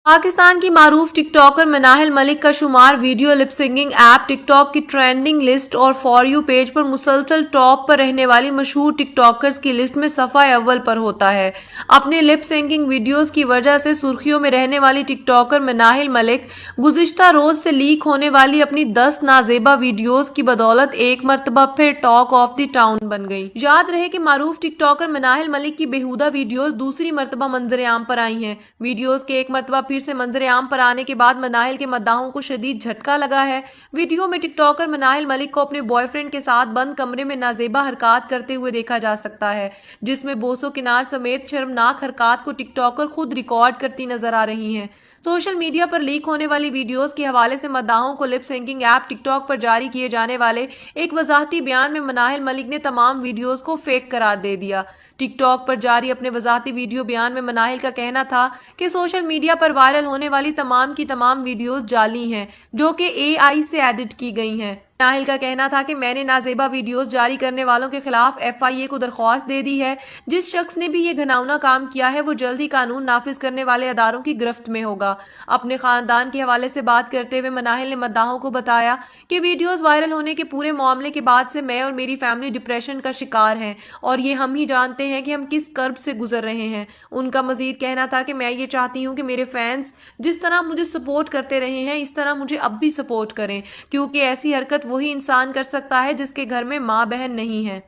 पाकिस्तान की मारूफ टिकटॉकर मनाहिल मलिक का शुमार video lip singing app TikTok की ट्रेंडिंग लिस्ट और फॉर यू पेज पर मुसलसल टॉप पर रहने वाली मशहूर टिकटॉकर्स की लिस्ट में सफा अव्वल पर होता है। अपने लिप सिंगिंग वीडियोस की वजह से सुर्खियों में रहने वाली टिकटॉकर मनाहिल मलिक गुज़िश्ता रोज से लीक होने वाली अपनी 10 नाजेबा वीडियोस की बदौलत एक मरतबा फिर टॉक ऑफ द टाउन बन गई। याद रहे कि मारूफ टिकटॉकर मनाहिल मलिक की बेहुदा वीडियोस दूसरी मरतबा मंजर आम पर आई हैं। वीडियोस के एक मरतबा फिर से मंजरे आम पर आने के बाद मनाहिल के मद्दाहों को शदीद झटका लगा है। वीडियो में टिकटॉकर मनाहिल मलिक को अपने बॉयफ्रेंड के साथ बंद कमरे में नाजेबा हरकत करते हुए देखा जा सकता है, जिसमें बोसो किनार समेत शर्मनाक हरकत को टिकटॉकर खुद रिकॉर्ड करती नजर आ रही हैं। सोशल मीडिया पर लीक होने वाली वीडियोस के हवाले से मद्दाहों को लिप सिंकिंग ऐप टिकटॉक पर जारी किए जाने वाले एक वजाहती बयान में मनाहिल मलिक ने तमाम वीडियोस को फेक करार दे दिया। टिकटॉक पर जारी अपने वजाहती वीडियो बयान में मनाहिल का कहना था कि सोशल मीडिया पर वायरल होने वाली तमाम की तमाम वीडियोस जाली हैं, जो कि एआई से एडिट की गई हैं। नाहिल का कहना था कि मैंने नाजेबा वीडियोस जारी करने वालों के खिलाफ एफआईए को दरख्वास्त दे दी है। जिस शख्स ने भी ये घिनौना काम किया है वो जल्द ही कानून नाफिज करने वाले अदारों की गिरफ्त में होगा। अपने खानदान के हवाले से बात करते हुए मनाहिल ने मद्दाहों को बताया कि वीडियोस वायरल होने के पूरे मामले के बाद से मैं और मेरी फैमिली डिप्रेशन का शिकार हैं और ये हम ही जानते हैं कि हम किस कर्ब से गुजर रहे हैं। उनका मजीद कहना था कि मैं ये चाहती हूँ कि मेरे फैंस जिस तरह मुझे सपोर्ट करते रहे हैं इस तरह मुझे अब भी सपोर्ट करें, क्योंकि ऐसी हरकत वही इंसान कर सकता है जिसके घर में माँ बहन नहीं है।